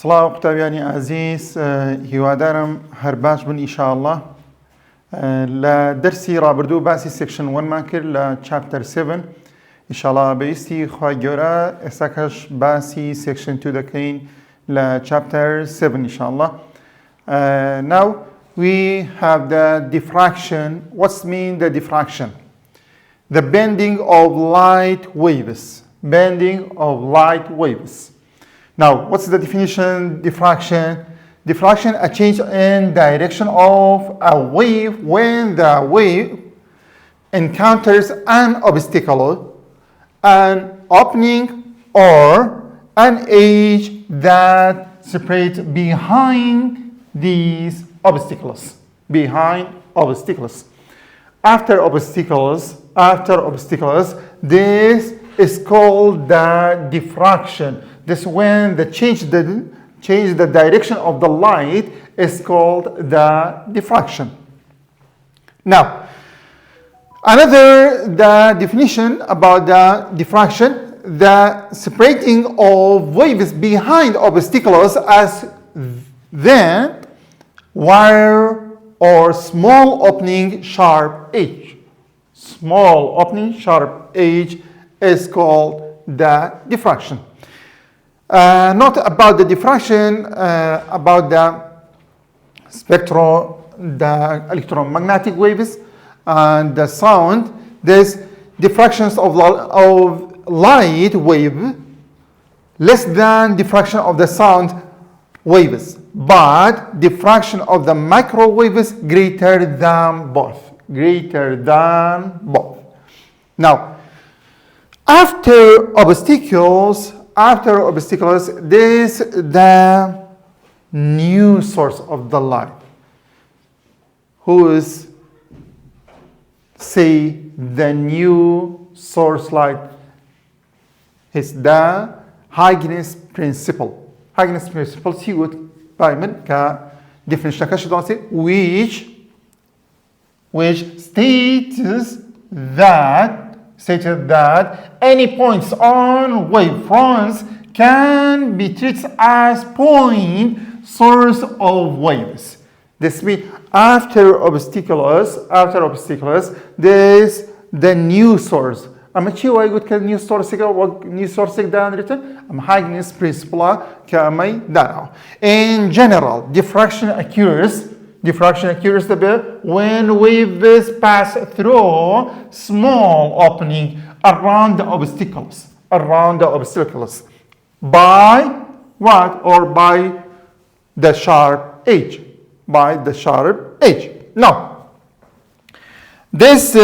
سڵاو قوتابیانی عزیز هیوادارم هەر باش بن ئینشاءالله لە دەرسی ڕابردوو باسی سێکشن 1مان کرد لە چاپتەر 7 ئینشاءالله بەویستی خوای گەورە ئێستا کەش باسی سێکشن 2 دەکەین لە چاپتەر 7 ئینشاءالله. Now we have the diffraction. What's mean the diffraction? The bending of light waves. Bending of light waves. Now, what's the definition? Diffraction. Diffraction, a change in direction of a wave when the wave encounters an obstacle, an opening, or an edge that separates behind these obstacles. Behind obstacles. After obstacles, this is called the diffraction. This when the change the direction of the light is called the diffraction. Now, the definition about the diffraction, the separating of waves behind obstacles as then wire or small opening sharp edge. Small opening sharp edge is called the diffraction. Not about the diffraction, about the the electromagnetic waves and the sound. There's diffractions of light wave less than diffraction of the sound waves, but diffraction of the microwaves greater than both. Greater than both. Now, after obstacles, this the new source of the light. Who is, say, the new source light? Is the Huygens principle. Huygens principle, see what Byman ka definition which states that any points on wavefronts can be treated as point source of waves. This means after obstacles, there's the new source. أما شيء وايد كان new source ده written. أما Huygens principle كأمي ده. In general, diffraction occurs when waves pass through small opening around the obstacles. By what? Or by the sharp edge. Now, this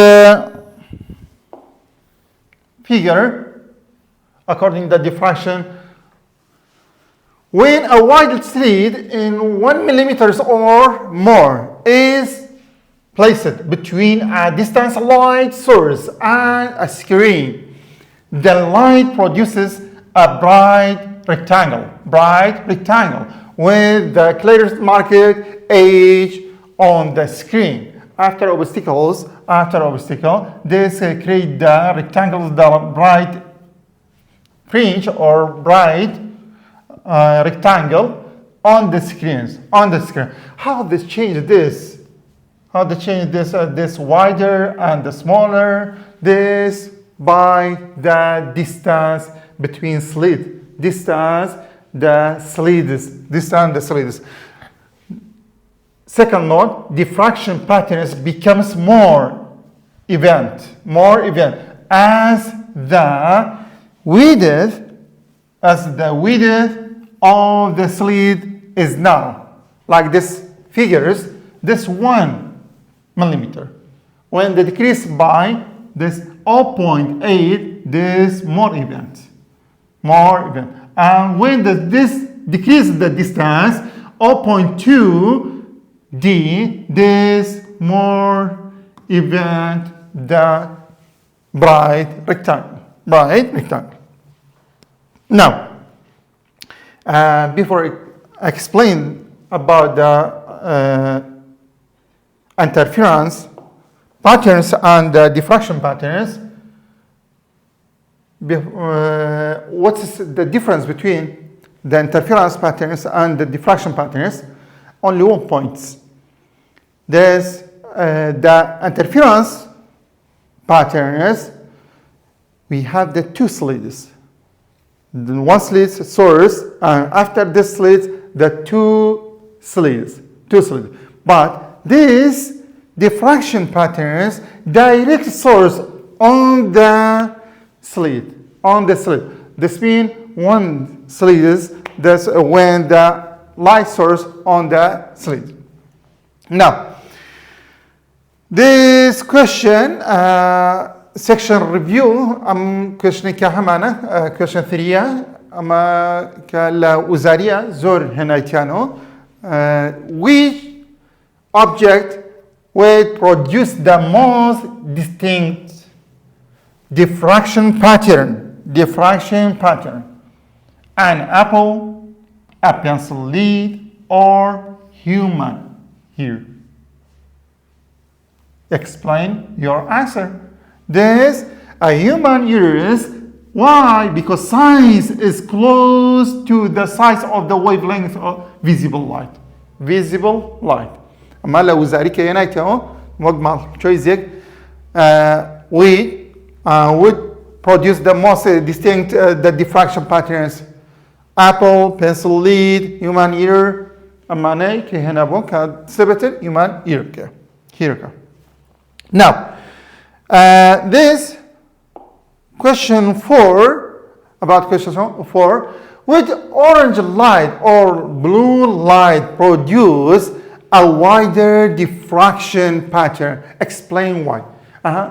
figure, according to the diffraction, when a wide slit in 1 millimeter or more is placed between a distant light source and a screen, the light produces a bright rectangle with the clearest marked edge on the screen. After obstacle, this create the rectangle, the bright fringe or bright rectangle on the screen. How they change this? This wider and the smaller. This by the distance between slits. The slits. Second note, diffraction patterns becomes more event as the width of the slit is now, like this figures, this 1 millimeter. When they decrease by this 0.8, this more event. And when this decreases the distance 0.2 d, this more event the bright rectangle. Now, before I explain about the interference patterns and the diffraction patterns, what's the difference between the interference patterns and the diffraction patterns, only 1 point. There's the interference patterns. We have the 2 slits. The 1 slit source, and after this slit, the 2 slits. But this diffraction patterns direct source on the slit. This means 1 slit is that's when the light source on the slit. Now, this question section review question كهمانة question 3 أما كالوزارية زور هنايتيانو which object will produce the most distinct diffraction pattern? An apple, a pencil lead, or human ear? Explain your answer. This a human ears. Why? Because size is close to the size of the wavelength of visible light. أما لو وزاري كينايت أهو مجمل choice we would produce the most distinct the diffraction patterns. Apple, pencil lead, human ear. أما أنا كهنا بو كثبت human ear here. Now, this question 4 about question 4. Would orange light or blue light produce a wider diffraction pattern? Explain why.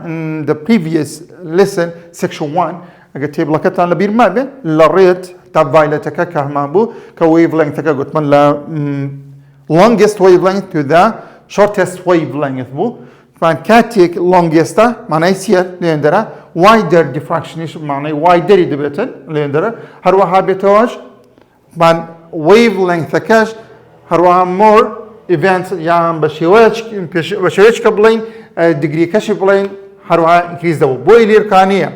In the previous lesson, section 1, قلت لك أنا لبير ما بين لريت تاب violet كهمابو كwavelength قلت من لا longest wavelength to the shortest wavelength بو فانكاتيك longest معناه يصير ليندرا wider diffraction معناه wider يدبتن ليندرا هروها بتواج من wavelength كاش هروها more events يعني بشويش قبلين degree كاش قبلين هروها increase the boiler كانية.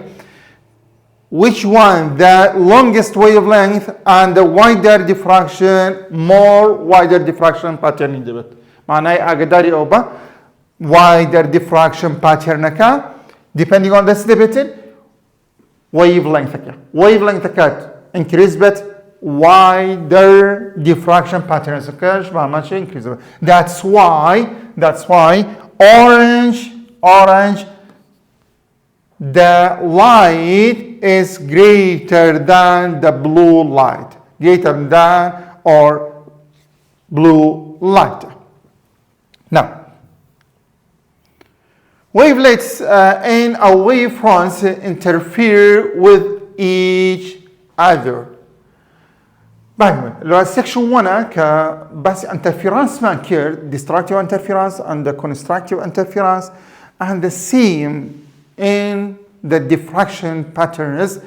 Which one the longest wavelength and the wider diffraction pattern يدبت معناه أقدر أوبا wider diffraction pattern كا depending on the snippet wavelength كات increase but wider diffraction patterns كاش ما شيء increase. That's why orange the light is greater than the blue light, Now, wavelets in a wavefront interfere with each other. لو section 1 كبس interference ما كير destructive interference and the constructive interference and the same in the diffraction patterns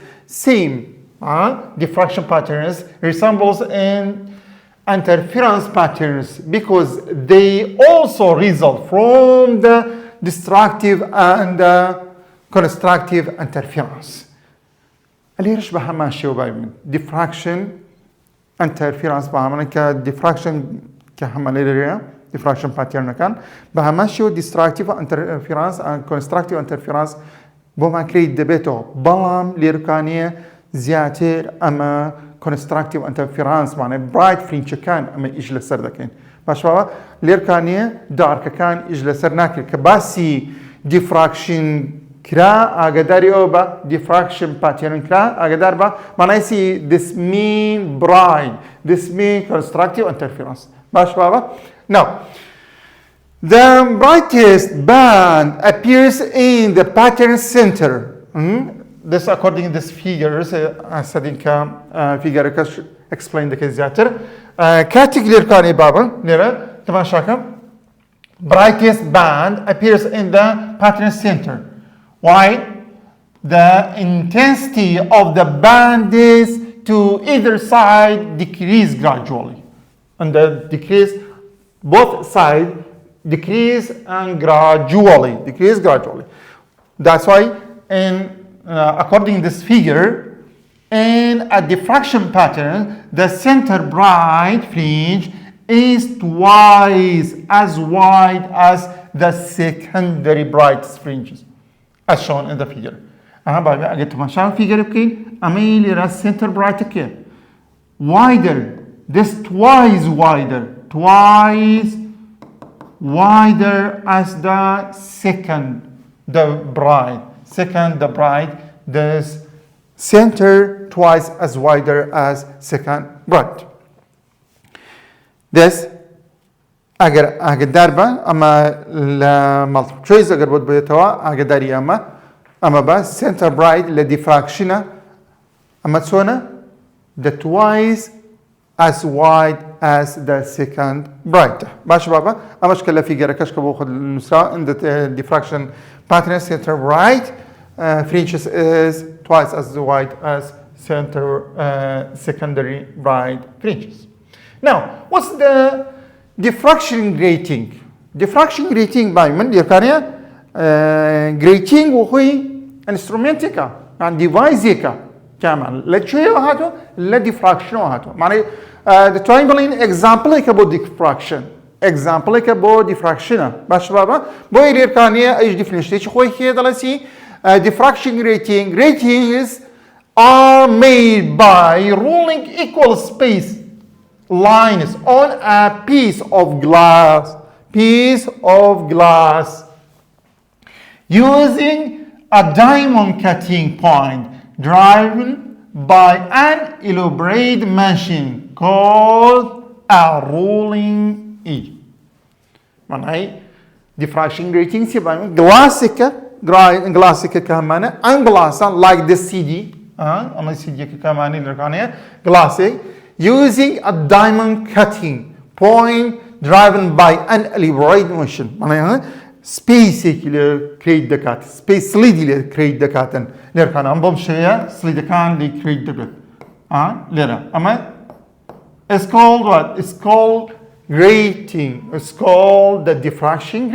diffraction patterns resembles in interference patterns because they also result from the destructive and constructive interference. اللي يشبه ماشي وبايمن diffraction interference بهمنا diffraction كهمنا diffraction pattern كان بهماشيو destructive interference and constructive interference بوما كريد دبيتو بلام ليركانية زياتر أما constructive interference معناه bright fringe كان أما إجل سر دكين باشوا ليركانية dark كان إجل سر ناكل كباسي diffraction كرا أقدر أوبا diffraction pattern كرا أقدر با معناه يسي this mean bright this mean constructive interference باشوا Now, the brightest band appears in the pattern center. This according to this figures, studying figure explain the case later. Category kani baba, nera, tamashaka. Brightest band appears in the pattern center. Why? The intensity of the band is to either side decrease gradually, and the decrease. Both sides decrease gradually. That's why, according to this figure, in a diffraction pattern, the center bright fringe is twice as wide as the secondary bright fringes, as shown in the figure. أنا بقى أجي تماشى figure بكين أميل إلى center bright كين wider, this twice wider as the second, the bright, this center twice as wider as second bright. This اگر دربا اما multiple choice اگر بود بيتوا اگر داري اما بس center bright لديفراكشنه اما تسونا the twice as wide as the second bright. باش بابا اما شكل فيجر كاش كبو خد النسرة in the diffraction pattern center bright fringes is twice as wide as secondary bright fringes. Now, what's the diffraction grating? Diffraction grating by من يكانيا grating وهي instrumentica عن device كمان لا شيء هاتو لا diffraction هاتو معنى the triangling example about diffraction about diffraction باش بابا بو يكانيا ايش definition خوي كي دلسي diffraction ratings are made by rolling equal space lines on a piece of glass using a diamond cutting point driven by an elaborate machine called a rolling edge. معناها diffraction ratings يبقى glassic كمان and glass like the CD أما CD كمان اللي كانية glassic using a diamond cutting point driven by an elaborate machine. معناها space اللي create دكات space slid اللي create دكاتن لير كان أم بمشية slid كان اللي create دكات ليرا أما it's called what? It's called grating. It's called the diffraction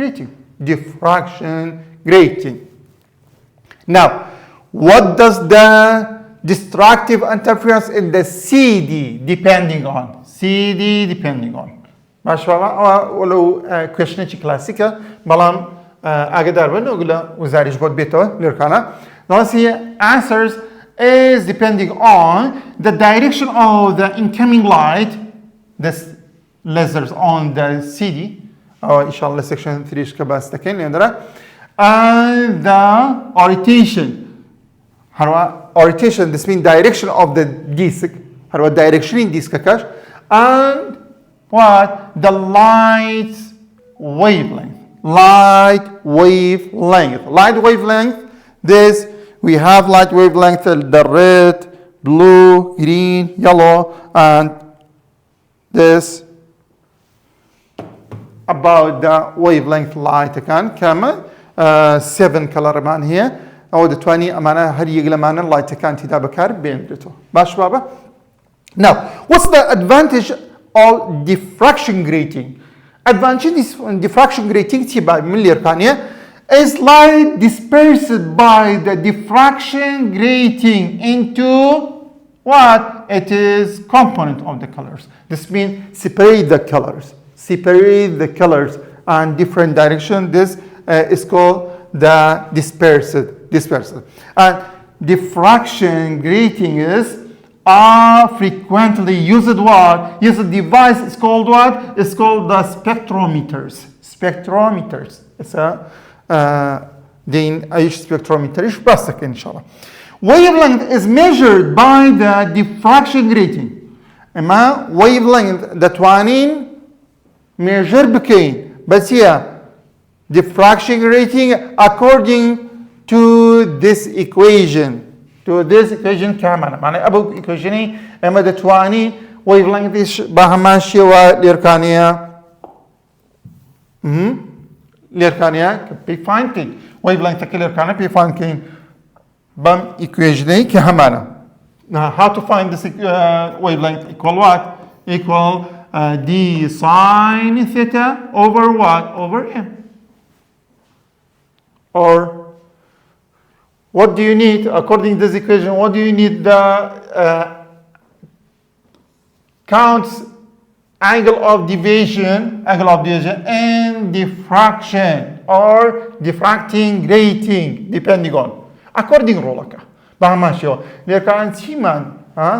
grating. Now, what does the destructive interference in the CD depending on? باش ولو question كلاسيكا بلام أقدر بنقول له وزاريش بود بيته ليركانا. Now see answers is depending on the direction of the incoming light, the lasers on the CD. إن شاء الله section 3 كباس تكين يندرا. And the orientation. Orientation, this means direction of the disc. Direction in disc كاش. And what? The light wavelength. Light wavelength. This we have light wavelength, the red, blue, green, yellow, and this about the wavelength light كمان 7 color man here أو the 20 أمانة هذه يقول أمانة light كان تدابا كارب بينتو باش بابا. Now, what's the advantage of diffraction grating? Advantage of diffraction grating تبع من اليركانية is light dispersed by the diffraction grating into what? It is component of the colors. This means separate the colors and different direction. This is called the dispersed. And diffraction gratings are frequently used what? Used device is called what? It's called the spectrometers. It's a دين أيش spectrometer إيش بسك إن شاء الله. Wavelength is measured by the diffraction grating. أما wavelength the 20 measure بكين بس هي diffraction grating according to this equation. كمان معنى أبو equation أما the 20 wavelength إيش بهماشي وليركانية ليركانيا بيفاينكين wavelength كليركانيا بيفاينكين بام equation كهمانا. Now how to find this wavelength equal what? Equal d sine theta over what? Over m. Or what do you need according to this equation? What do you need the counts angle of deviation and diffraction or diffracting grating depending on according rolaka bahamasho lekan siman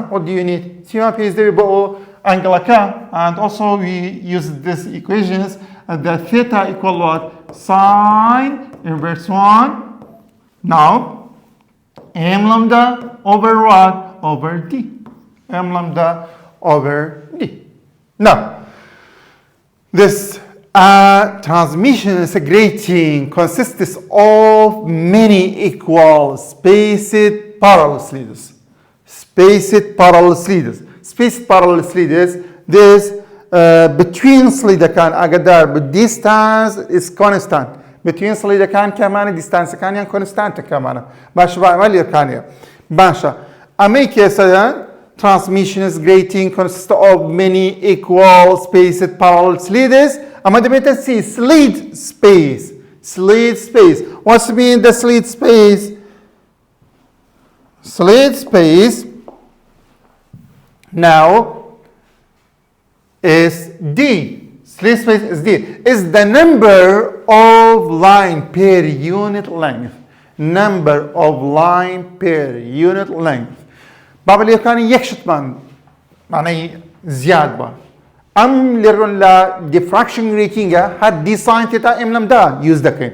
what do you need sima psd bo angle ka and also we use this equations the theta equal what sine inverse 1 now m lambda over what over d m lambda over d. Now, this transmission is a grating consists of many equal spaced parallel slides. Spaced parallel slides. Spaced parallel slides. This between slide can agadar, but distance is constant. Between slide can كمان distance كان constant كمان. باش بعمل كان باشا. أميكي سيان transmissions grating consists of many equal spaced parallel slides. I'm going to see slit space. Slit space. What's mean the slit space? Slit space now is D. Slit space is D. Is the number of line per unit length. Number of line per unit length. بابا كان يكشتمان معناه زيادة أم لرون لا diffraction rating هاد دي ساين تتا إم لم دا يوز دكين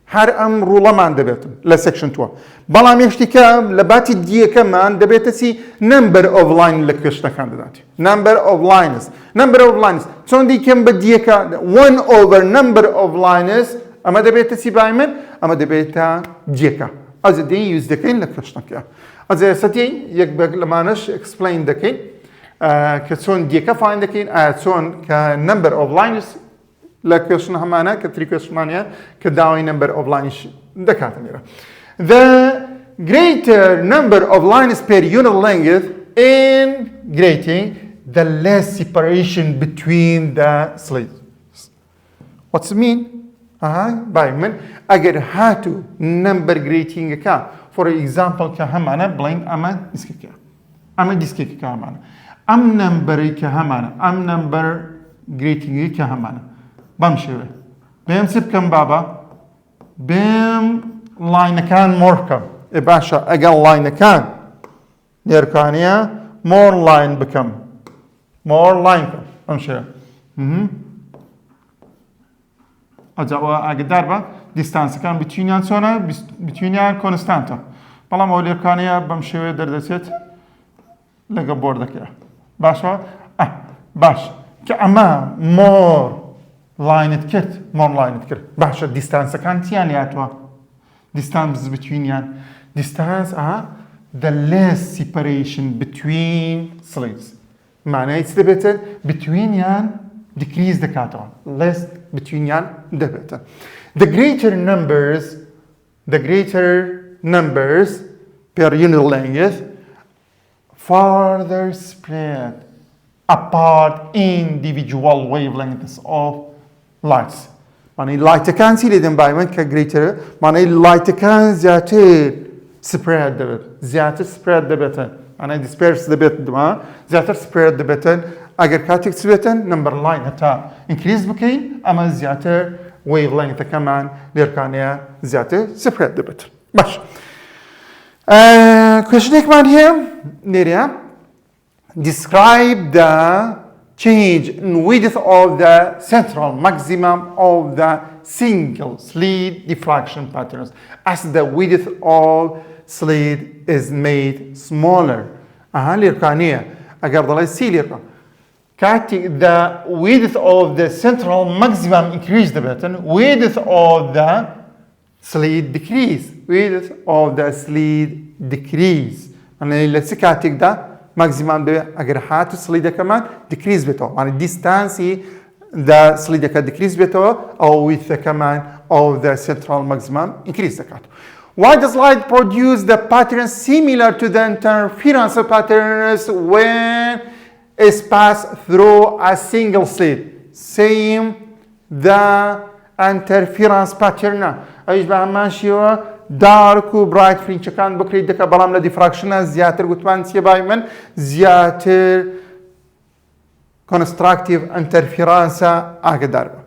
هر أم رولا مان دبيتم لا section 2 بلا ميشتي كام لباتي دي كمان دبيتسي number of line لكشنا كان داتي number of lines تون دي كم بدي كا 1 over number of lines أما دبيتسي بايمن أما دبيتا ديكا از دي يوز دكين لكشنا كا از ستي يكبر لمانش explain دكين كتون ديكا فاين دكين تون ك number of lines لكشنا همانا كتري كشمانيا كداوي number of lines دكاتنيرا. The greater number of lines per unit length in grating, the less separation between the slits. What's it mean? بايمن اگر هاتو number grating كا for example كهمانا بلين اما ديسكيكا اما ديسكيكا كهمانا ام number كهمانا ام number grating كهمانا بمشي بهم سب كم بابا بهم لاين كان مركب باشا اقل لاين كان نيركانيا more line بكم more line كم بمشي أجاوا أقدر با distance كان بتوينيان سونا بتوينيان كونستانتا بلا ما أولي كانيا بمشي دردسيت لقى بوردك يا باشا باش كأما more line كت more line كت باشا distance كان تيان ياتوا distance between distance the less separation between slits معناه يتثبت between decrease the cut-on less between the better. The greater numbers per unit length further spread apart individual wavelengths of lights. معنى light كان سيلي environment كgreater معنى light كان زيادة spread the bit زيادة spread the bit معنى disperse the bit زيادة spread the bit اگر كاتك سبتن نمبر لاين هتا increase بكين اما زيادة wave length كمان ليركانيا زيادة separate دبت باش question كمان here نيريا describe the change in width of the central maximum of the single slit diffraction patterns as the width of slit is made smaller ليركانيا اگر ضلي سيليركا the width of the central maximum increase the pattern, width of the slit decrease, width of the slit decrease. يعني let's say ده maximum ده أجر حات slit كمان decrease بتوع يعني distance the slit كمان decrease بتوع أو width كمان of the central maximum increase the cut. Why does light produce the pattern similar to the interference patterns when is passed through a single slit? Same the interference pattern. أيش بقى ماشيو دارك و برايت فرینچەکان بکرێت دەکە بەڵام لە دیفراکشنە زیاتر گوتمان چیە بای من زیاتر constructive interference ئاگدار بە.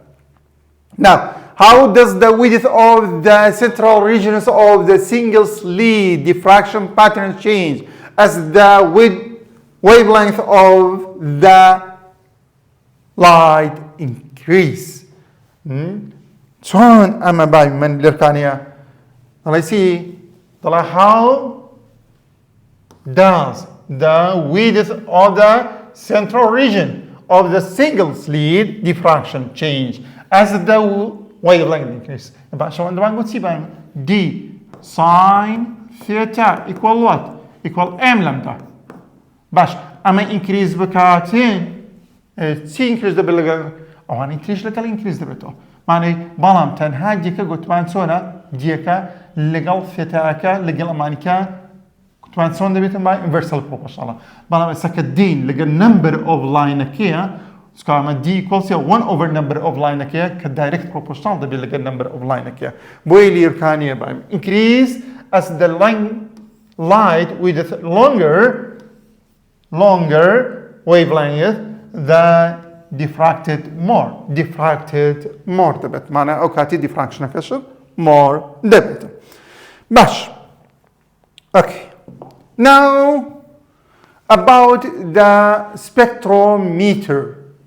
Now, how does the width of the central regions of the single slit diffraction pattern change as the wavelength of the light increase? چۆن ئەمە بای من لێرکانیە دەڵێ چی؟ دەڵێ how does the width of the central region of the single slit diffraction change as the wavelength increase? باشە ئەوەندەمان گوت چی بای من d sin theta equal what? equal m lambda. باش ئەمە increase بکاتێن چی increase دەبێت لەگەڵ ئەوانەی تریش لەگەڵ increase دەبێتەوە معنی بەڵام تەنها دیەکە گوتمان چۆنە دیەکە لەگەڵ ثێتاکە لەگەڵ ئەمانیکە گوتمان چۆن دەبێتن با inversal proportional بەڵام ئێستا کە دین لەگەڵ number of لاینەکەیە سکامە d equals 1 over number of لاینەکەیە کە direct proportional دەبێت لەگەڵ number of لاینەکەیە بۆی لێرکانیە بایم increase as the light with longer wavelength the diffracted more دەبێت معنی ئەو کاتی diffractionەکەش more دەبێت باش okay now about the spectrometer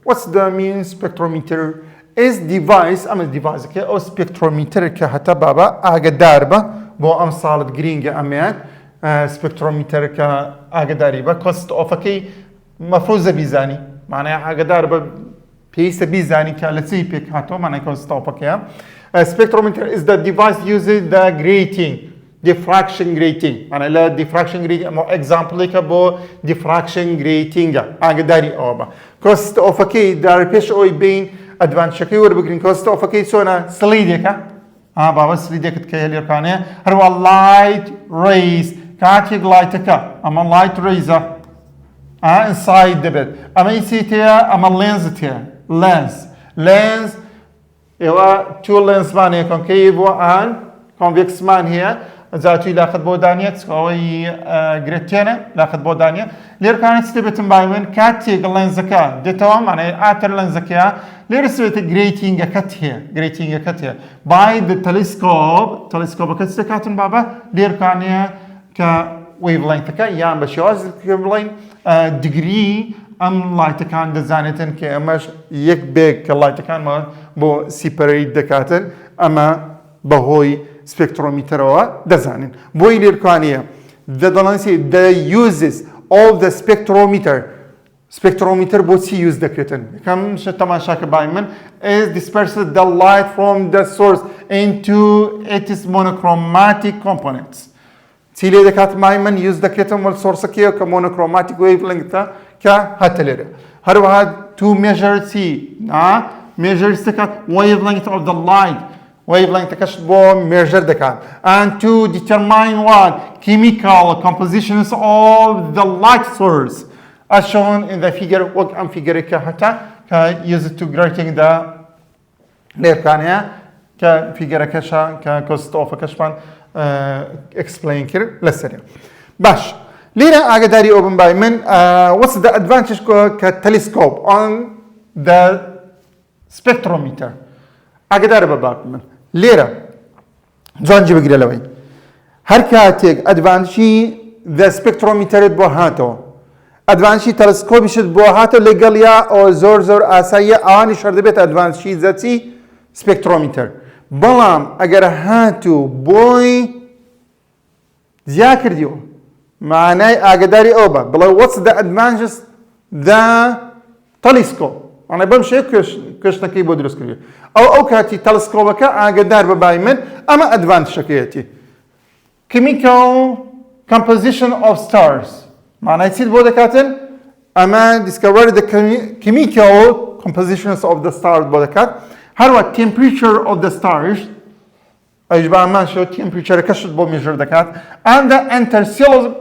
what's the mean spectrometer is device ئەمە deviceەکە ئەو spectrometerێکە هەتا بابا ئاگدار بە بۆ ئەم ساڵت گرینگە ئەمەیان spectrometerەکە ئاگداری بە cost of-ئەکەی مەفروضە بیزانی معناها ئاگدار بە پێویستە بیزانی کە لە چی پێک هاتەوە معنای cost of-ئەکەیە spectrometer is the device using the grating diffraction grating معنی لە diffraction grating ئەمە example-ێکە بۆ diffraction grating-ە ئاگداری ئەوە بە cost of-ئەکەی دار پێش ئەوەی بین ئەدڤانتجەکەی وەربگرین cost of-ئەکەی چۆنە سلیدێکە بابا سلیدێکت کە لێرکانەیە هەروە light rays کاتێک لایتەکە ئەمە light rays-ە inside دەبێت ئەمە ئیسیتەیە ئەمە لێنزت هەیە lens ئێوە تو لێنزمان هەیە کۆنکەی بۆ ئان کۆنڤێکسمان هەیە جاتوی لاقت بۆ دانیە ئەوەی گرێتێنە لاقت بۆ دانیە لێرکانە چ دەبێتم بای من کاتێک لێنزەکە دێتەوە مانای ئاتر لێنزەکەیە لێرە سوێتە گرێتینگەکەت هەیە بای تەلسکۆپەکە چ دەکاتن بابە لێرکانەیە کە ویڤلەنگتەکە یان بە شێوازی بڵین دیگری ئەم لایتەکان دەزانێتن کە ئەمەش یەک بێک کە لایتەکانمان بۆ سیپەرەیت دەکاتن ئەمە بەهۆی سپێکترۆمیتەرەوە دەزانین بۆی لێرکانیە دەدەڵێنسی the uses of the spectrometer بۆچی یوز دەکرێتن یەکەم شت تەماشاکە بای من is disperses the light from the source into its monochromatic components چی لێ دەکات مای من یوز دەکرێتم وەل سۆرسەکەیە کە monochromatic wavelength کە هەتە لێرە هەروەها to measure چی measure دەکات wavelength of the light wavelengthەکەش بۆ measure دەکات and to determine what chemical compositions of the light source as shown in the figure وەک ئەم فیگەرێکە هەتا کە use it to grating the لێرکانەیە کە فیگەرەکەشە کە کۆستۆفەکەشمان explain کرد لەسەرێ باش لێرە ئاگداری ئەو بم بای من what's the advantage کە telescope on the spectrometer ئاگدارە بە باک من لێرە جوانجی بگرە لەوەی هەر کاتێک ئەدڤانشی the spectrometerت بۆ هاتەوە ئەدڤانشی تەلسکۆپیشت بۆ هاتەوە لەگەڵ یا ئەو زۆر ئاساییە ئەوانی شەر دەبێت ئەدڤانشی زەچی spectrometer بەڵام ئەگەر هاتوو بۆی زیا کردیەوە معنای ئاگداری ئەو بە بڵێ what's the advantages the telescope معنی بەم شێ کەشتەکەی بۆ دروست کردی ئەو کاتی تەلسکۆپەکە ئاگدار بە بای من ئەمە ئەدڤانتجەکەیەتی chemical composition of stars معنای چیت بۆ دەکاتن ئەمە discover the chemical compositions of the stars بۆ دەکات هەروە temperature of the stars ئەوش بامان شۆ temperature-ەکەشت بۆ measure دەکات and the interstellar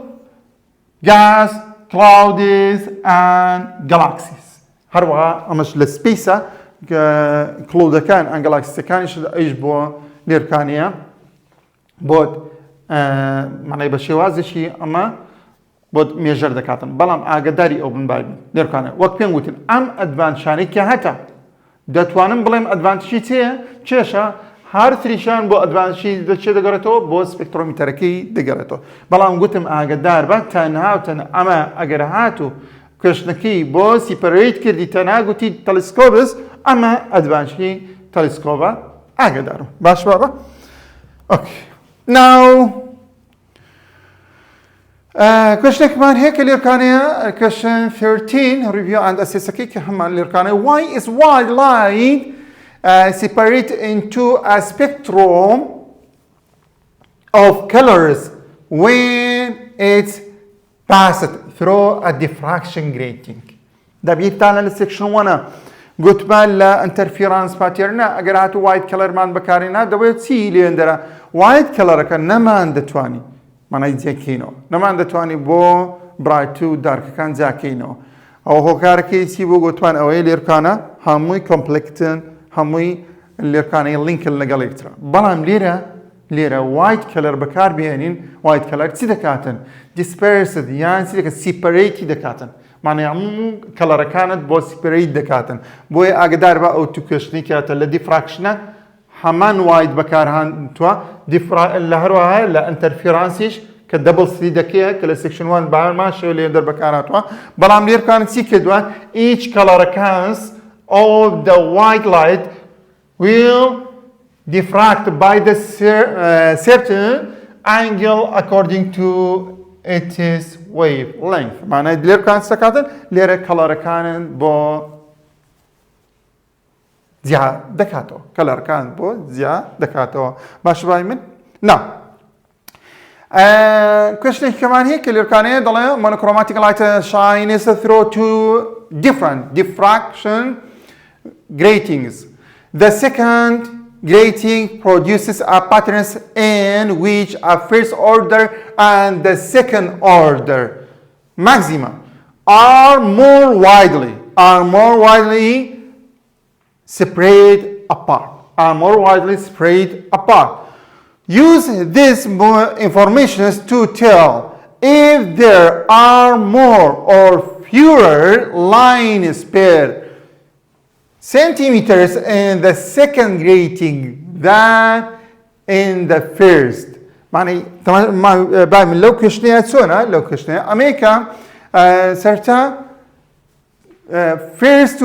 gas clouds and galaxies هەروەها ئەمەش لە سپیسە کڵودەکان ئەن گەلاکسیەکانیش ئەیش بۆ لێرکانیە بۆ معنی بە شێوازێکی ئەمە بۆ مێژەر دەکاتن بەڵام ئاگداری ئەو بنبای لێرکانە وەک پێم وتن ئەم ئەدڤانتشانەی کە هەتا دەتوانم بڵێم ئەدڤانتشی چێشە هەر تریشان بۆ ئەدڤانتشی چێ دەگەڕێتەوە بۆ سپێکترۆمیتەرەکەی دەگەڕێتەوە بەڵام گوتم ئاگدار بە تەنها و تەنها ئەمە ئەگەر هاتوو کێشنەکەی بۆ سیپەرەیت کردی تەنها گوتی تەلسکۆبس ئەمە ئەدڤانتشی تەلسکۆبە ئاگدارم باش بابە اوكي now question هيك ليركانيا question 13 review and assess كيك همان ليركانيا why is white light separate into a spectrum of colors when it's passed through a diffraction grating ده بيتانا للسكشن 1 قلت بان لا انترفيرانس باترنا اگر هاتو وايت كلر مان بكارينا دبيت سي ليندرا وايت كلر كان نمان دتواني معناها زاكينو نمان دتواني بو برايت تو دارك كان زاكينو او هو كاركي سي بو قلت بان اوي ليركانا هموي كومبلكتن هموي ليركانا لينك لقاليترا بلام ليرا وايت كلر بكار بيانين وايت كلر تي دكاتن dispersed يعني سي دك سيبريتي دكاتن معناها مو كلر كانت بو سيبريت دكاتن بوي اقدر بقى او تكشني كات الذي فراكشنا همان وايد بكار هان توا ديفرا اللي هروها لا انترفيرانسيش كدبل سي دكيه كلا سكشن 1 بعد ما شو اللي يقدر بكاراتوا بلام لير كانت سي كدوا each color counts of the white light will diffract by the certain angle according to its wavelength معناه لير كانت سكاتن لير كلر كان بو زيا دكاتو كلر كان بو زيا دكاتو باش باي من نعم question كمان هيك لير كان ضل monochromatic light shines through two different diffraction gratings the second grating produces a patterns in which a first order and the second order maxima are more widely spread apart. Use this information to tell if there are more or fewer lines per centimeters in the second grating than in the first. معني طبعا بعمل لو كشنيات سونا لو كشنيات أمريكا سرتا first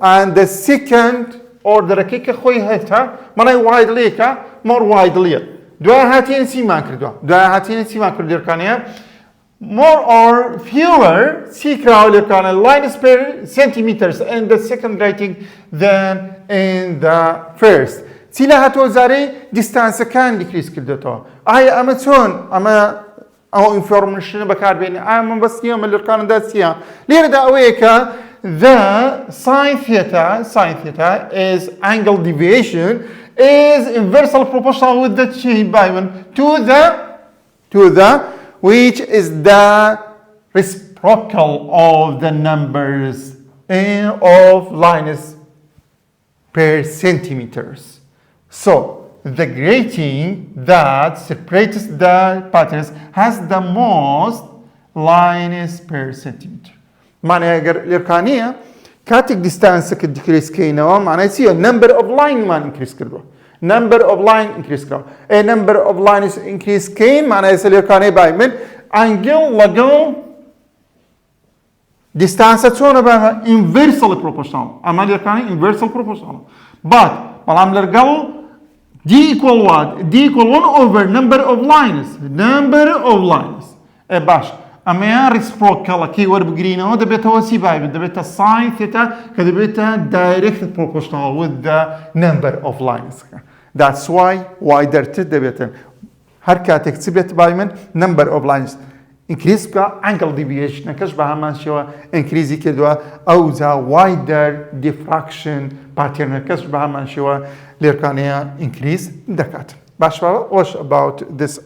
and the second order كيك خوي هتا معني widely كا more widely دوا هاتين سيما كردوا دوا هاتين سيما كردوا كانيا more or fewer secret lines per centimeters in the second grating than in the first. سيلا هاتو زاري distance كان decrease كردتو. أما تون أما أو information بكار بيني أما بس يوم اللي كان داسيا. ليه دا أويكا the sine theta is angle deviation is inversely proportional with the shape to the which is the reciprocal of the numbers of lines per centimeters. So the grating that separates the patterns has the most lines per centimeter. معناها الإركانية كاتك distance could decrease كينوا معناها يصير number of line ما increase كردوا number of line increase كردوا a number of lines increase كين معناها يصير الإركانية باي من angle لقو distance تسونا بها inversely proportional أما الإركانية inversely proportional but ملام لقو d equal what d equal 1 over number of lines باش أما reciprocal كي وربقرينا هذا بيته سيباي ده بيته sin theta كده بيته direct proportional with the number of lines. That's why wider ده بيته حركات تكتبت بايمن number of lines increase بقى angle deviation كشبه همان شو increase كده أو ذا wider diffraction pattern كشبه همان شو ليركانيا increase دكات. باش وش about this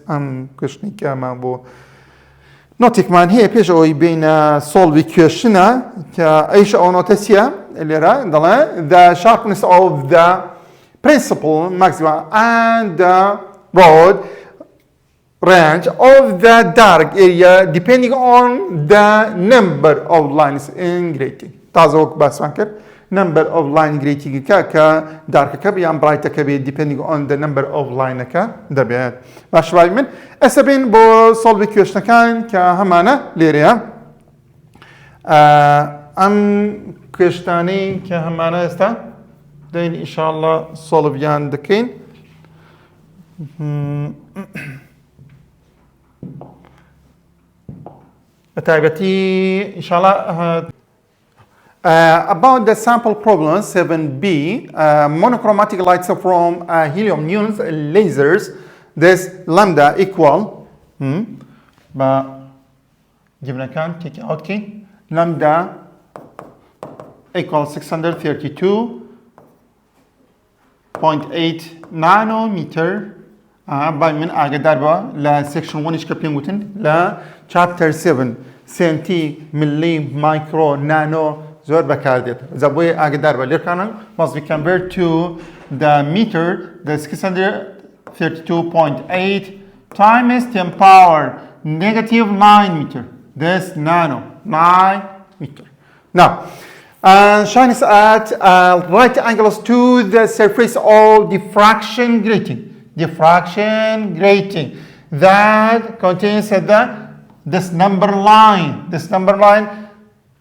question كمان بو نوتيك مان هي بيش اوي بين solve question كايش او نوتسيا اللي راه ضل the sharpness of the principal maxima and the rod range of the dark area depending on the number of lines in grating. تازوك بس فاكر number of line grating كا dark كا بيان bright كا بي depending on the number of line كا دبيت. باش باي من أسبين بو solve question كان كهمانا ليريا. أم كشتاني كهمانا استا دين إن شاء الله solve يان دكين. تايبتي إن شاء الله about the sample problem 7b monochromatic lights from helium neon lasers this lambda equal جبنا كان take out key lambda equal 632.8 nanometer باي من أقدر با لا section 1 إيش كبير ممكن لا chapter 7 سنتي ملي مايكرو نانو زور بكارديت زبوي أقدر با ليركانا must be converted to the meter the 632.8 times 10 power negative 9 meter this nano 9 meter now shines at right angles to the surface of diffraction grating that contains this number line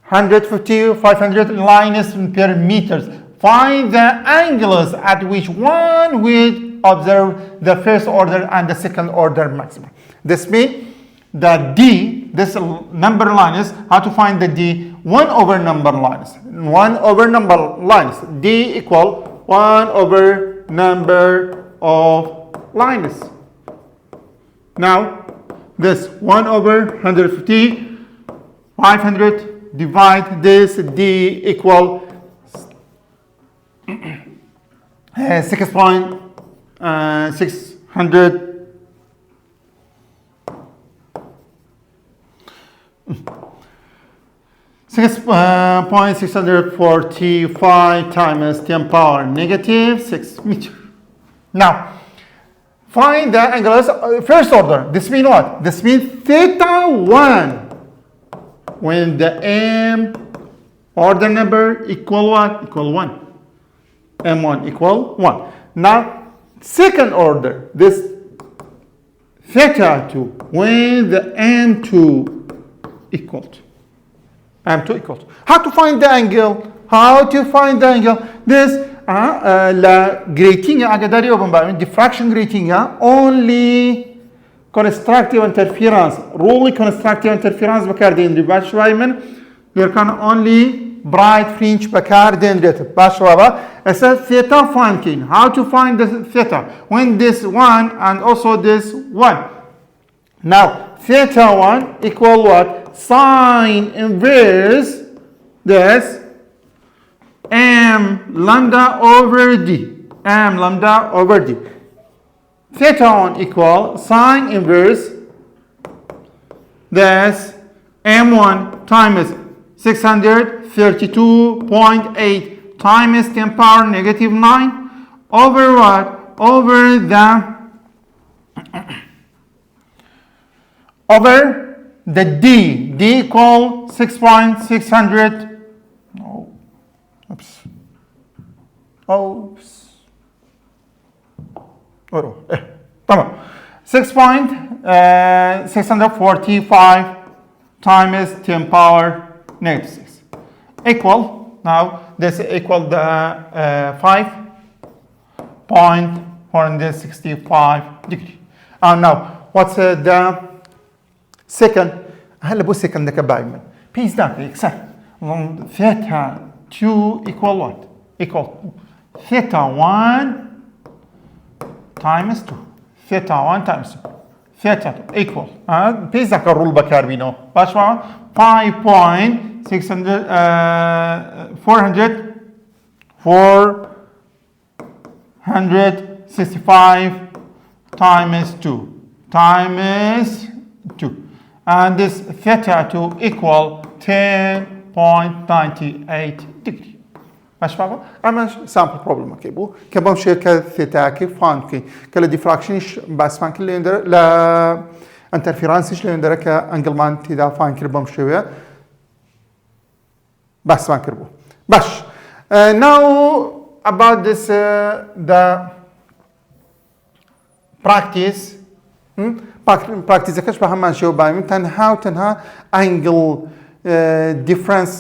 150 500 lines per meters. Find the angles at which one will observe the first order and the second order maximum. This means the D, this number line is how to find the D 1 over number lines. 1 over number lines. D equal 1 over number of lines. Now, this 1 over 150, 500 divide this D equal 6.600 6.645 times 10 power negative 6 meter. Now, find the angles first order. This means what? This means theta 1 when the M order number equal what? Equal 1. M1 equal 1. Now, second order, this theta 2 when the M2 equal to. M2 equal to. How to find the angle? How to find the angle? This la grating أقدر يوم بعمل diffraction grating only constructive interference rule constructive interference بكاردين دي باش شوي من there can only bright fringe بكاردين دي باش شوي أساس theta finding how to find the theta when this one and also this one now theta 1 equal what sine inverse this M lambda over D. M lambda over D. Theta 1 equal sine inverse this M1 times 632.8 times 10 power negative 9 over what? Over the D. D equal 6.600 Oops. تمام 6.645 times 10 power negative 6 equal now this equal the 5.465 degree and now what's the second هلا بو second ده كبايمن please that exact theta 2 equal what? Equal theta 1 times 2. Theta 1 times 2. Theta 2 equal. Please ذاك الرول بكاربينو. باش معه 465 times 2 times 2 and this theta 2 equal 10.98 degree. باش بابا اما سامبل بروبلم كي بو كبم شركه ثيتاكي فان كي كلا ديفراكشنش بس فان كل يندر لا انترفيرنسش ليندر كا انجلمان تدا فان كربم شويه بس فان كربو باش now about this the practice practice كش بهم شو بايم تنها angle difference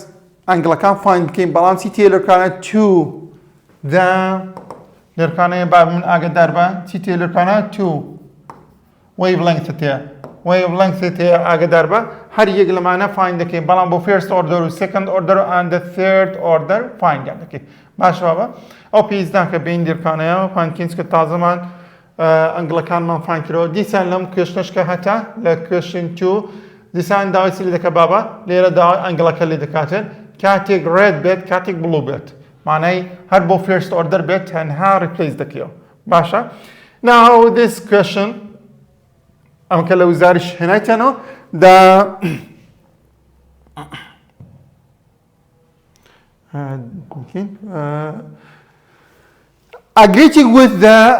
angle كان find كين بالانسي تيلر كان to the لركانه باب من اقدر با تيلر كان to wavelength تاع wavelength تاع اقدر با هر يقل معنا find كين بالان بو first order second order and the third order find يعني كي باش بابا او بيز داك بين لركانه find كينس كتازمان انجل كان من find كرو دي سلم كشنش كهتا ل question 2 دیسان داوی سلی دکه بابا لیره داوی انگلا کلی دکاتن کاتیک red bit کاتیک blue bit معنی هر بو first order bit هنها replace دکیو باشا now this question ام کلا وزارش هنای تنو دا agreeing with the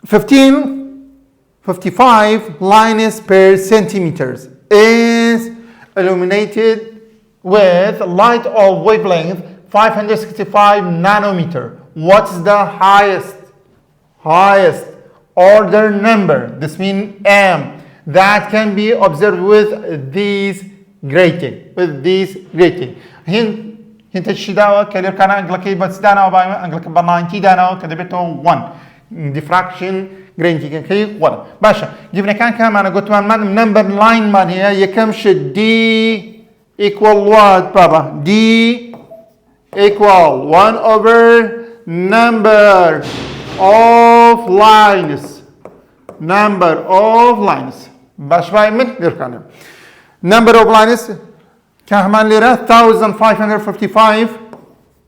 55 lines per centimeters is illuminated with light of wavelength 565 nanometer. What's the highest order number? This means M that can be observed with these grating. هنت الشداوة كلير كان أنجلكي بس دانا وبايم أنجلك بناينتي دانا وكذبته 1 diffraction grating كان كي 1 باشا جبنا كان أنا قلت من number line من هي يكمش D equal what بابا D equal 1 over number of lines باش بايم من يركانه number of lines كهمان ليرة 1555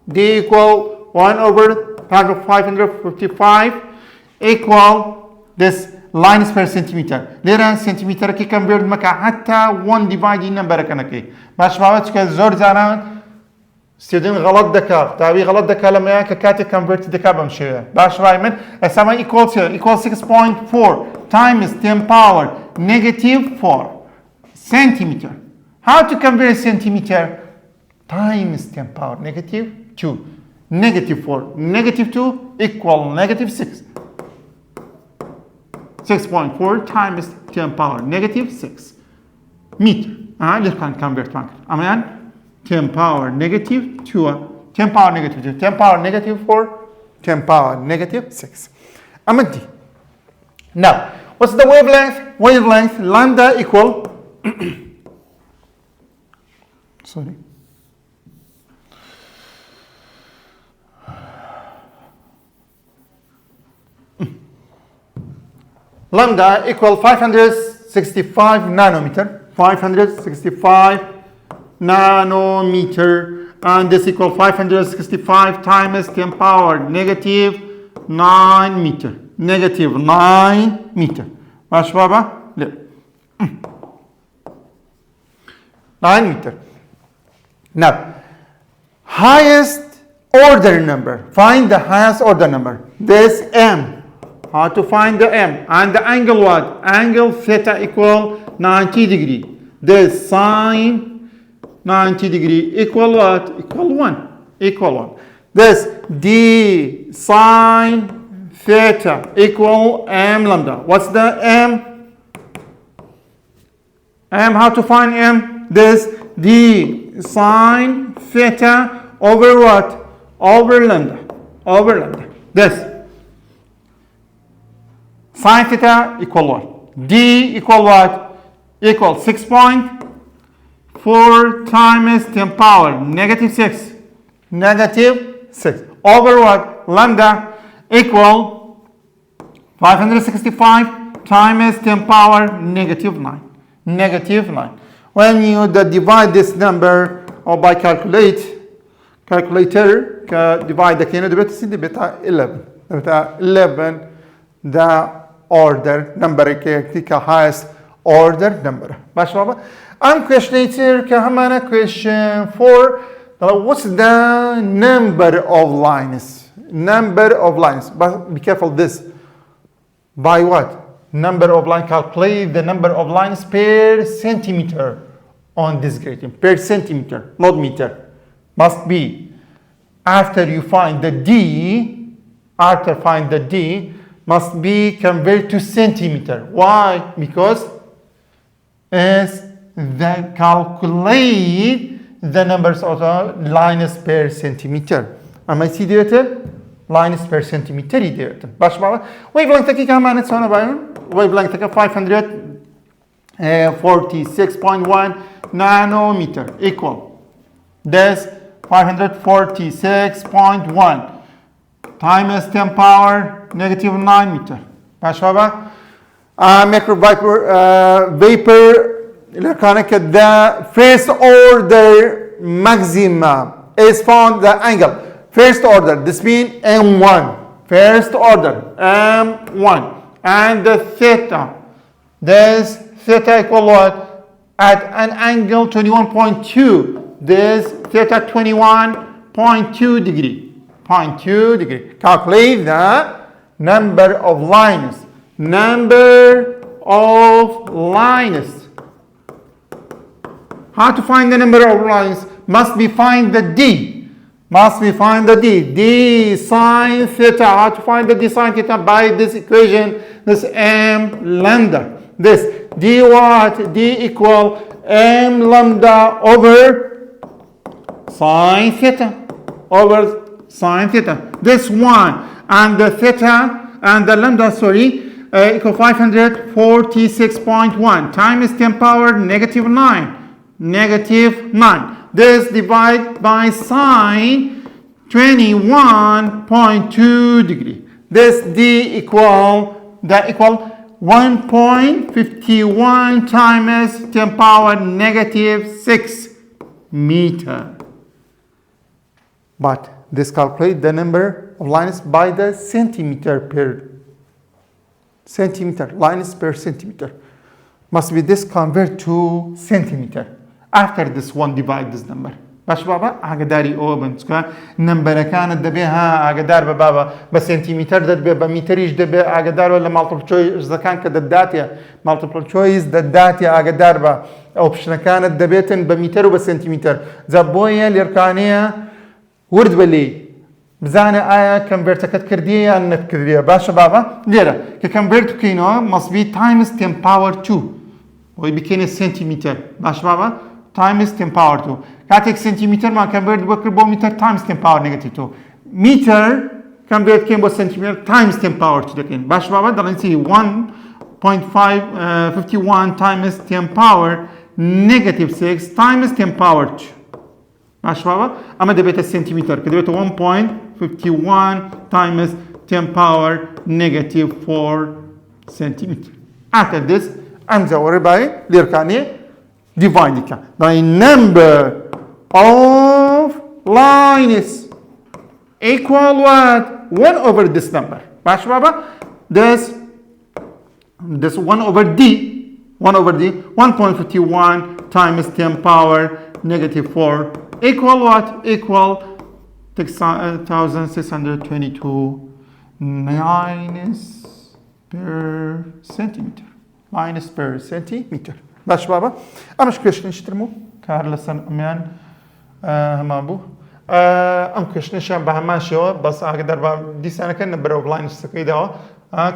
D equal 1 over 1555 equal this lines per centimeter ليرة centimeter كي كم بيرد مكا حتى 1 dividing number كنكي باش باوتش كزور زانا ستودين غلط دكا تاوي غلط دكا لما ياك كاتي convert دكا بمشي باش باي من اسمها equals here equals 6.4 times 10 power negative 4 centimeter. How to convert centimeter times 10 power negative 2 negative 4 negative 2 equal negative 6 6.4 times 10 power negative 6 meter let's convert back amen 10 power negative 2 10 power negative 2 10 power negative 4 10 power negative 6 amen now what's the wavelength lambda equal sorry lambda equal 565 nanometer 565 nanometer and this equal 565 times 10 power negative 9 meter negative 9 meter ماشي بابا لا 9 meter. Now, highest order number. Find the highest order number. This M. How to find the M? And the angle what? Angle theta equal 90 degree. This sine 90 degree equal what? Equal 1. Equal 1. This D sine theta equal M lambda. What's the M? M, how to find M? This D sine theta over what? Over lambda. Over lambda. This sine theta equal what? D equal what? Equal 6.4 times 10 power negative 6. Negative 6. Over what? Lambda equal 565 times 10 power negative 9. Negative 9. When you divide this number or by calculator divide the كينو دي بتا 11 the order number كي highest order number باش بابا and question 8 كهمانا question 4 what's the number of lines? Number of lines. But be careful this. By what? Number of lines. Calculate the number of lines per centimeter on this gradient. Per centimeter, not meter. Must be. After you find the D, must be converted to centimeter. Why? Because as the calculate the numbers of the lines per centimeter. Ama si diyetin? Lines per centimeter diyetin. Baş baba. Wavelength'taki hemen sonra bayım. Wavelength'taki 546.1 nanometer equal. That's 546.1 times 10 power negative 9 meter. Baş baba. Micro vapor the first order maximum is found the angle. First order, this means M1. First order, M1. And the theta. This theta equal what? At an angle 21.2. This theta 21.2 degree. 0.2 degree. Calculate the number of lines. Number of lines. How to find the number of lines? Must be find the D. Must be find the D. D sine theta. How to find the D sine theta? By this equation, this M lambda. This D what? D equal M lambda over sine theta. Over sine theta. This one. And the theta and the lambda, equal 546.1 times 10 power negative 9. Negative 9. This divide by sine 21.2 degree. This D equal 1.51 times 10 power negative 6 meter. But this calculate the number of lines by the centimeter per centimeter. Lines per centimeter. Must be this convert to centimeter. After this one divide this number. باش بابا اقداري اوبن سكا نمبر كانت دبيها اقدار بابا بسنتيمتر دبي بمتريش دبي اقدار ولا مالتيبل تشويس اذا كان كداتيا مالتيبل تشويس داتيا اقدار با اوبشن كانت دبيتن بمتر وبسنتيمتر زبويا ليركانيا ورد بلي بزانا ايا كونفرت كرديه ان كرديه باش بابا ليرا كونفرت كينو must be times 10 power 2 ويبكين سنتيمتر باش بابا times 10 power 2 كاتك سنتيمتر ما convert بكر بو متر times 10 power negative 2 meter convert كين بو سنتيمتر times 10 power 2 لكن باش بابا دلنا نسي 1.51 times 10 power negative 6 times 10 power 2 باش بابا اما دبيت السنتيمتر كدبيت 1.51 times 10 power negative 4 centimeter. After this I'm the by ليركاني divide the number of lines equal what? 1 over this number. باش بابا this 1 over D 1.51 times 10 power negative 4 equal what? Equal 6,622 lines per centimeter. Lines per centimeter. باش بابا امش كشن نشترمو كارلسن اميان همابو ام كشن شام بهمان شو بس اقدر با دي سنه كان برو لاين سكيدا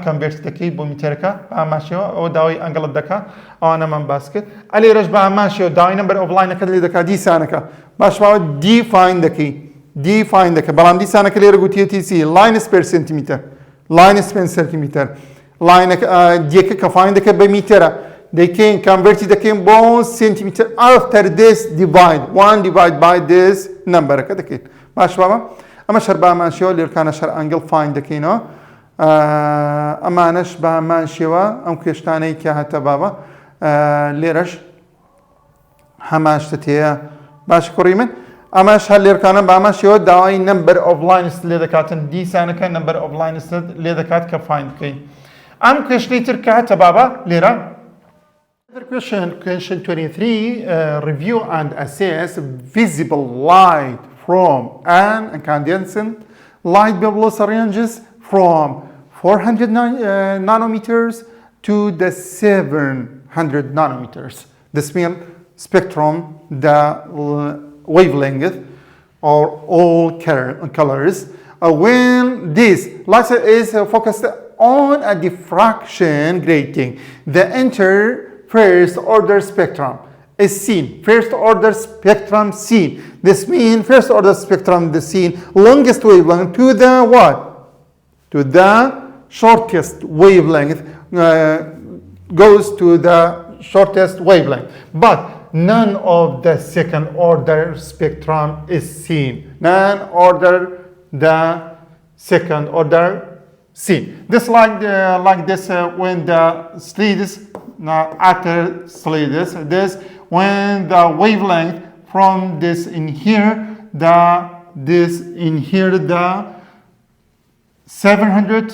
كونفرت تكي بو ميتركا ما شو او داوي انجل دكا انا من باسكت علي رج بهمان شو داي نمبر اوف لاين كدلي دكا دي سنه باش بابا دي فاين دكي بلام دي سنه كلي رغوتي تي سي لاينز بير سنتيمتر لاينز بير سنتيمتر لاين ديك كفاين دكا بمتر they can convert it again 1 centimeter after this divide 1 divide by this number كده كده ماشي بابا اما شربا ماشيو اللي كان شر انجل فايند دكينو اما نشبه ماشيوا ام كشتاني كهتا بابا ليرش هماشتتيا باش كريمن اما شهر كان باماشيو داي نمبر اوف لاينز اللي ذكرتن دي سنه كان نمبر اوف لاينز اللي ذكرت كفايند كين ام كشتيتر كهتا بابا ليرا Another question 23, review and assess visible light from an incandescent light bulb ranges from 400 nanometers to the 700 nanometers. This means spectrum, the wavelength, or all colors. When this light is focused on a diffraction grating, the first order spectrum is seen. First order spectrum seen. This means first order spectrum is seen longest wavelength to the what? To the shortest wavelength goes to the shortest wavelength. But none of the second order spectrum is seen. None order the second order seen. This like this when the slides after slides. This when the wavelength from this in here the 700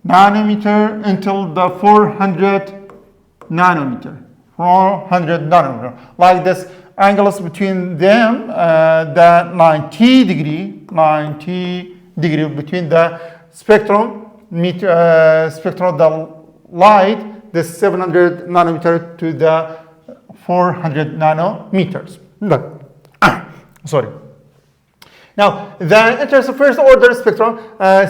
nanometer until the 400 nanometer. 400 nanometer. Like this angles between them, the 90 degree between the spectrum of the light, the 700 nanometer to the 400 nanometers. Sorry. Now, the first order spectrum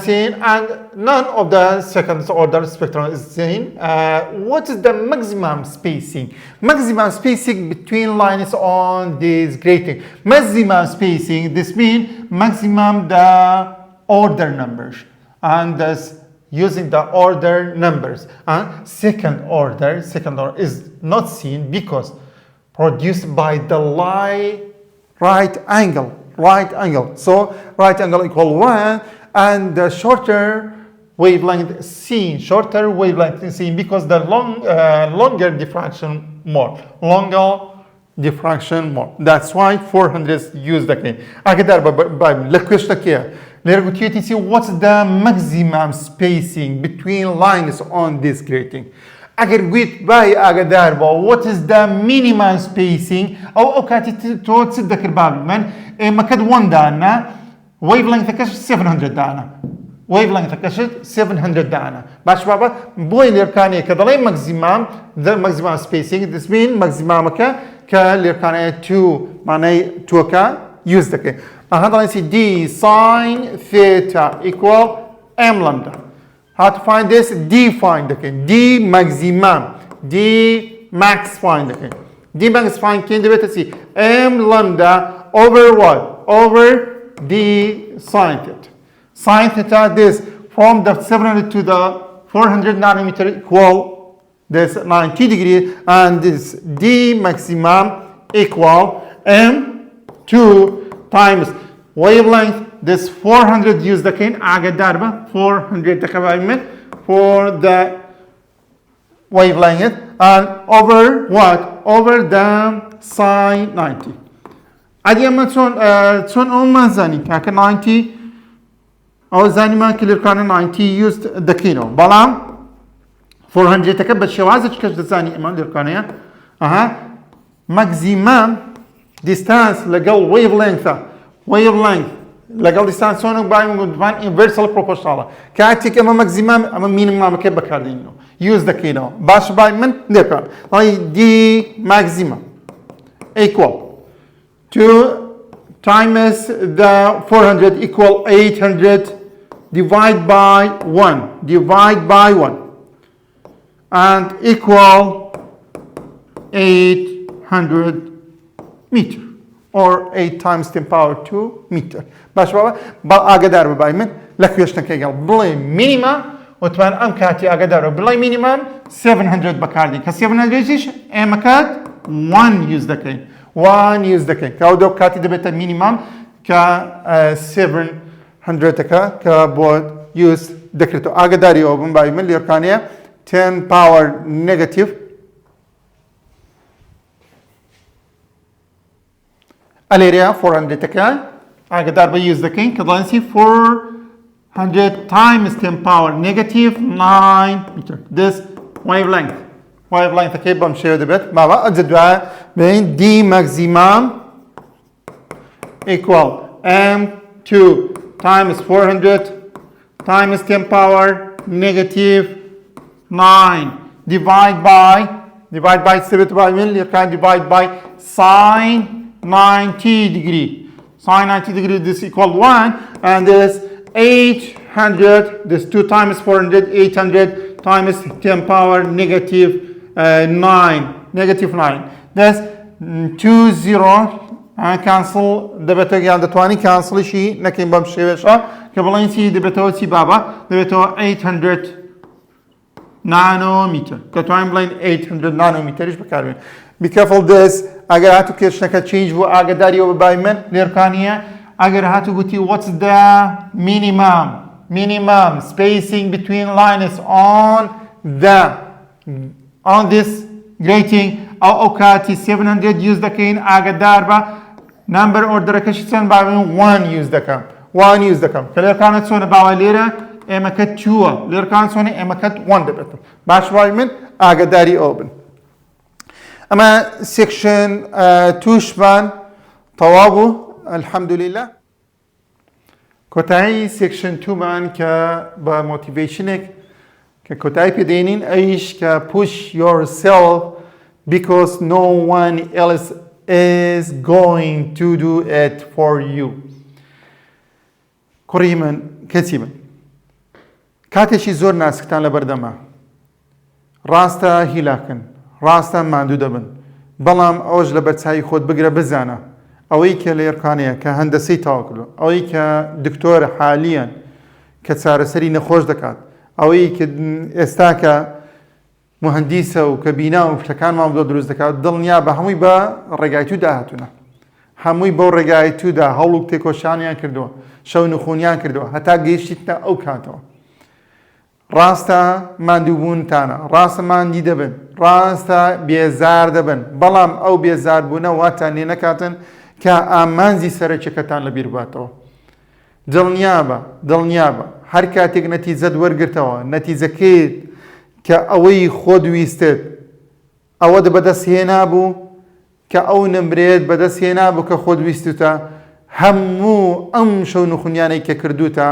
seen and none of the second order spectrum is seen. What is the maximum spacing? Maximum spacing between lines on this grating. Maximum spacing, this means maximum the order numbers. And thus using the order numbers. And second order is not seen because produced by the right angle. So right angle equal 1 and the shorter wavelength seen. Because the longer diffraction more. That's why 400 is used again. The question here. To see what's the maximum spacing between lines on this grating. What is the minimum spacing أو كاتي تصدق الباب من مكان 1 دانا wavelength كش 700 دانا wavelength كش 700 دانا باش بابا بوين الإركانية كذا maximum the maximum spacing this mean maximum كالإركانية 2 معناه 2 use ذكي هذا نسي d sin theta equal m lambda. How to find this? D find again. D maximum. D max find again. D max find can do it see m lambda over what? Over d sin theta. Sin theta this from the 700 to the 400 nanometer equal this 90 degree and this d maximum equal m2 times wavelength. This 400 use the cane aga darba 400 تكبايمن for the wavelength and over what? Over the sine 90. عادي أما تون أما زاني كأك 90 أو زاني ما كل كان 90 used the kino بلام 400 تكبر شوازج كش زاني أما الكانية maximum distance لقل wavelength لقل distance هون باين inversely proportional كأتيك أما maximum أما minimum كيف بكاردينه use the kino باش باين من نبكر هاي d maximum equal 2 times the 400 equal 800 divide by 1 and equal 800 meter or 8 times 10 power 2 meter. باش بابا أقدر ببايمن لك يشتن كيقال بلاي مينيما وتبان أمكاتي أقدر بلاي مينيما 700 بكاردي ك 700 إيش أمكات 1 use the cane 1 use the cane كاودو كاتي دبته مينيمم ك 700 كبود use دكتو أقدر يوبن بايمن ليركانية 10 power negative الاريا 400 تكا اقدر بيوز ذا كين كدلانسي 400 times 10 power negative 9 meter this wavelength وای بڵایندەکەی بەم شێوە دەبێت ماوە ئەجە دوایە بین d maximum equal m2 times 400 times 10 power negative 9 divide by 7 by mil you can divide by sine 90 degree sine 90 degree this equal 1 and this 800 this 2 times 400 800 times 10 power negative 9 negative 9 this 2 0 cancel دەبێتە یان دەتوانی کانسڵیشی نەکەین بەم شێوەیەشە کە بڵێن چی دەبێتەوە چی بابە دەبێتەوە 800 نانۆمیتر کە توانین بڵێن 800 نانۆمیتریش بەکاربێن be careful this ئەگەر هاتوو کێشنەکە change بوو ئاگاداریەوە بەبای من لێرکانیە ئەگەر هاتوو گوتی what's the minimum spacing between lines on this grating ئەو کاتی 700 use دەکەین ئاگادار بە نمبر ئۆردەرەکەشی چەند باوێن 1 use دەکەم 1 use دەکەم کە لێرکانە چۆنە باوە لێرە ئێمەکەت 2 لێرکان چۆنە ئێمەکەت 1 دەبێت باش وای من ئاگاداری ئەو بن ئەمە سێکشن توشمان تەواو بوو الحەمدولillah کۆتایی سێکشن 2مان کە بە مۆتیڤیشنێک کە کۆتایی پێدێنین ئەیش کە push yourself because no one else is going to do it for you کوڕی من کەچی من کاتێکی زۆر ناسکتان لە بەردەما ڕاستە هیلاکن ڕاستە ماندوو دەبن بەڵام ئەوەش لە بەرچاوی خۆت بگرە بزانە ئەوەی کە لێرکانەیە کە هەندەسەی تاواکردو ئەوەی کە دکتۆرە حالیان کە چارەسەری نەخۆش دەکات ئەوەی کە ئێستا کە مهندیسە و کە بینا و شتەکانمان بۆ دروست دەکات دڵنیا بە هەمووی بە ڕێگای تو داهاتونە هەمووی بەو ڕێگای تودا هەوڵ و تێکۆشانیان کردووە شەو نخۆنیان کردووە هەتا گەیشتیتە ئەو کاتەوە ڕاستە ماندووبوونتانە ڕاستە ماندی دەبن ڕاستە بێزار دەبن بەڵام ئەو بێزاربوونە واتان لێ نەکاتن کە ئامانزی سەرچەکەتان لەبیر باتەوە دڵنیا بە هەر کاتێک نەتیجەت وەرگرتەوە نەتیجەکەیت کە ئەوەی خۆ دویستت ئەوە بەدەست هێنا بوو کە ئەو نمرێت بەدەست هێنا بوو کە خۆ دویستتە هەموو ئەم شەو نخونیانەی کە کردوتە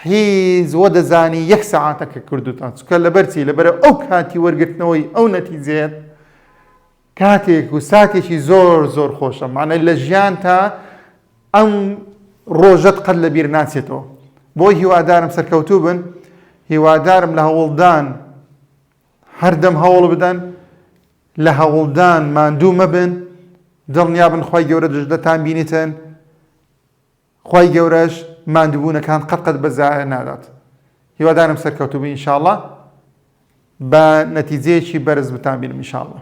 هیچ وە دەزانی 1 سەعاتە کە کردوتان چکە لەبەرچی لەبەرە ئەو کاتی وەرگرتنەوەی ئەو نەتیجێت کاتێک و ساتێکی زۆر خۆشە مانە لە ژیان تا ئەم ڕۆژەت قەت لەبیر ناچێتەوە بۆی هیوادارم سەرکەوتوو بن هیوادارم لە هەوڵدان هەردەم هەوڵ بدەن لە هەوڵدان ماندوو مەبن دڵنیا بن خوای گەورە دژدەتان بینیتن خوای گەورەش ماندووبوونەکان قەت بەزایە نادات هیوادارم سەرکەوتوو بن ئینشاءڵڵا بە نەتیجەیەکی بەرز بتان بینم ئینشاءڵڵا